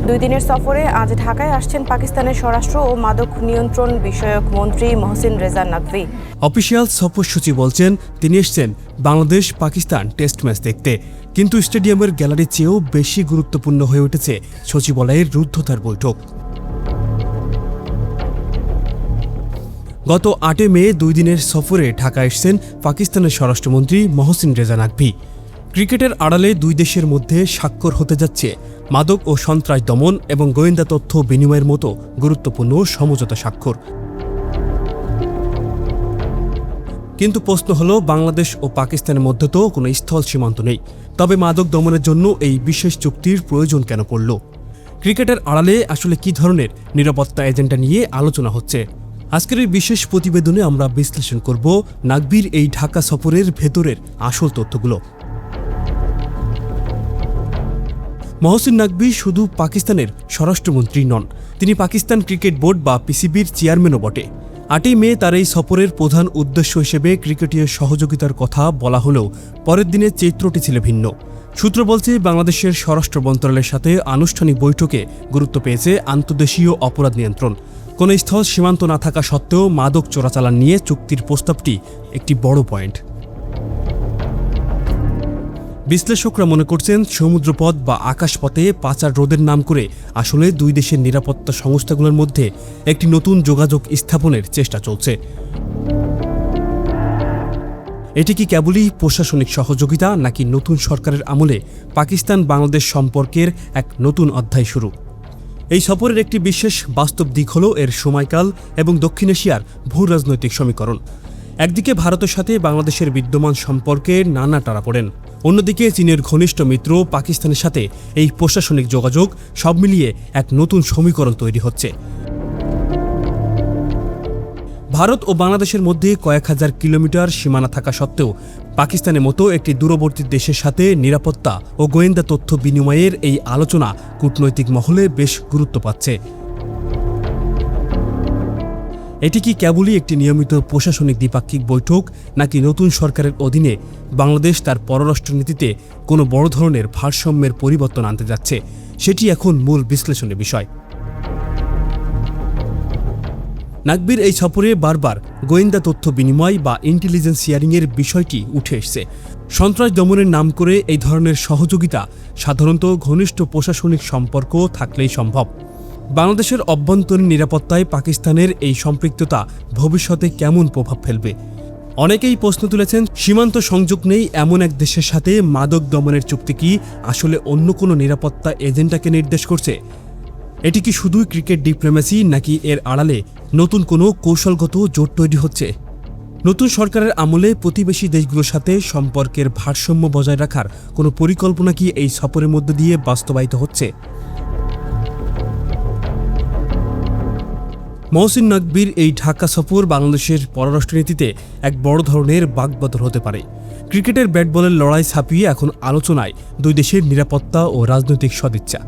2 দিনের সফরে আজ ঢাকায় আসছেন পাকিস্তানের স্বরাষ্ট্র ও মাদক নিয়ন্ত্রণ বিষয়ক মন্ত্রী মহসিন রেজা নাকভি। অফিসিয়াল সফরসূচি বলছেন তিনি এসেছেন বাংলাদেশ পাকিস্তান টেস্ট ম্যাচ দেখতে, কিন্তু স্টেডিয়ামের গ্যালারির চেয়েও বেশি গুরুত্বপূর্ণ হয়ে উঠেছে সচিবালয়ের রুদ্ধদ্বার বৈঠক। গত 8 মে 2 দিনের সফরে ঢাকা এসেছেন পাকিস্তানের স্বরাষ্ট্রমন্ত্রী মহসিন রেজা নাকভি। ক্রিকেটের আড়ালে দুই দেশের মধ্যে স্বাক্ষর হতে যাচ্ছে মাদক ও সন্ত্রাস দমন এবং গোয়েন্দা তথ্য বিনিময়ের মতো গুরুত্বপূর্ণ সমঝোতা স্বাক্ষর। কিন্তু প্রশ্ন হলো, বাংলাদেশ ও পাকিস্তানের মধ্যে তো কোনো স্থল সীমান্ত নেই, তবে মাদক দমনের জন্য এই বিশেষ চুক্তির প্রয়োজন কেন পড়ল? ক্রিকেটের আড়ালে আসলে কী ধরনের নিরাপত্তা এজেন্ডা নিয়ে আলোচনা হচ্ছে? আজকের এই বিশেষ প্রতিবেদনে আমরা বিশ্লেষণ করব নাকভির এই ঢাকা সফরের ভেতরের আসল তথ্যগুলো। মহসিন নাকভি শুধু পাকিস্তানের স্বরাষ্ট্রমন্ত্রী নন, তিনি পাকিস্তান ক্রিকেট বোর্ড বা পিসিবির চেয়ারম্যানও বটে। 8 মে তার এই সফরের প্রধান উদ্দেশ্য হিসেবে ক্রিকেটীয় সহযোগিতার কথা বলা হলেও পরের দিনের চিত্রটি ছিল ভিন্ন। সূত্র বলছে, বাংলাদেশের স্বরাষ্ট্র মন্ত্রণালয়ের সাথে আনুষ্ঠানিক বৈঠকে গুরুত্ব পেয়েছে আন্তর্দেশীয় অপরাধ নিয়ন্ত্রণ। কোনো স্থল সীমান্ত না থাকা সত্ত্বেও মাদক চোরাচালান নিয়ে চুক্তির প্রস্তাবটি একটি বড় পয়েন্ট। বিশ্লেষকরা মনে করছেন, সমুদ্রপথ বা আকাশপথে পাচার রোধের নাম করে আসলে দুই দেশের নিরাপত্তা সংস্থাগুলোর মধ্যে একটি নতুন যোগাযোগ স্থাপনের চেষ্টা চলছে। এটি কি কেবলই প্রশাসনিক সহযোগিতা, নাকি নতুন সরকারের আমলে পাকিস্তান বাংলাদেশ সম্পর্কের এক নতুন অধ্যায় শুরু? এই সফরের একটি বিশেষ বাস্তব দিক হল এর সময়কাল এবং দক্ষিণ এশিয়ার ভূ রাজনৈতিক সমীকরণ। একদিকে ভারতের সাথে বাংলাদেশের বিদ্যমান সম্পর্কে নানা টানাপোড়েন, অন্যদিকে চীনের ঘনিষ্ঠ মিত্র পাকিস্তানের সাথে এই প্রশাসনিক যোগাযোগ, সব মিলিয়ে এক নতুন সমীকরণ তৈরি হচ্ছে। ভারত ও বাংলাদেশের মধ্যে কয়েক হাজার কিলোমিটার সীমানা থাকা সত্ত্বেও পাকিস্তানের মতো একটি দূরবর্তী দেশের সাথে নিরাপত্তা ও গোয়েন্দা তথ্য বিনিময়ের এই আলোচনা কূটনৈতিক মহলে বেশ গুরুত্ব পাচ্ছে। এটি কি কেবলই একটি নিয়মিত প্রশাসনিক দ্বিপাক্ষিক বৈঠক, নাকি নতুন সরকারের অধীনে বাংলাদেশ তার পররাষ্ট্রনীতিতে কোনো বড় ধরনের ভারসাম্যের পরিবর্তন আনতে যাচ্ছে? সেটি এখন মূল বিশ্লেষণের বিষয়। নাকভির এই সফরে বারবার গোয়েন্দা তথ্য বিনিময় বা ইন্টেলিজেন্স শেয়ারিংয়ের বিষয়টি উঠে এসেছে। সন্ত্রাস দমনের নাম করে এই ধরনের সহযোগিতা সাধারণত ঘনিষ্ঠ প্রশাসনিক সম্পর্ক থাকলেই সম্ভব। বাংলাদেশের অভ্যন্তরীণ নিরাপত্তায় পাকিস্তানের এই সম্পৃক্ততা ভবিষ্যতে কেমন প্রভাব ফেলবে? অনেকেই প্রশ্ন তুলেছেন, সীমান্ত সংযোগ নেই এমন এক দেশের সাথে মাদক দমনের চুক্তি কি আসলে অন্য কোনো নিরাপত্তা এজেন্ডাকে নির্দেশ করছে? এটি কি শুধুই ক্রিকেট ডিপ্লোম্যাসি, নাকি এর আড়ালে নতুন কোনো কৌশলগত জোট তৈরি হচ্ছে? নতুন সরকারের আমলে প্রতিবেশী দেশগুলোর সাথে সম্পর্কের ভারসাম্য বজায় রাখার কোনো পরিকল্পনা কি এই সফরের মধ্য দিয়ে বাস্তবায়িত হচ্ছে? মহসিন নাকভির এই ঢাকা সফর বাংলাদেশের পররাষ্ট্রনীতিতে এক বড় ধরনের বাঁকবদল হতে পারে। ক্রিকেটের ব্যাট বলের লড়াই ছাপিয়ে এখন আলোচনায় দুই দেশের নিরাপত্তা ও রাজনৈতিক সদিচ্ছা।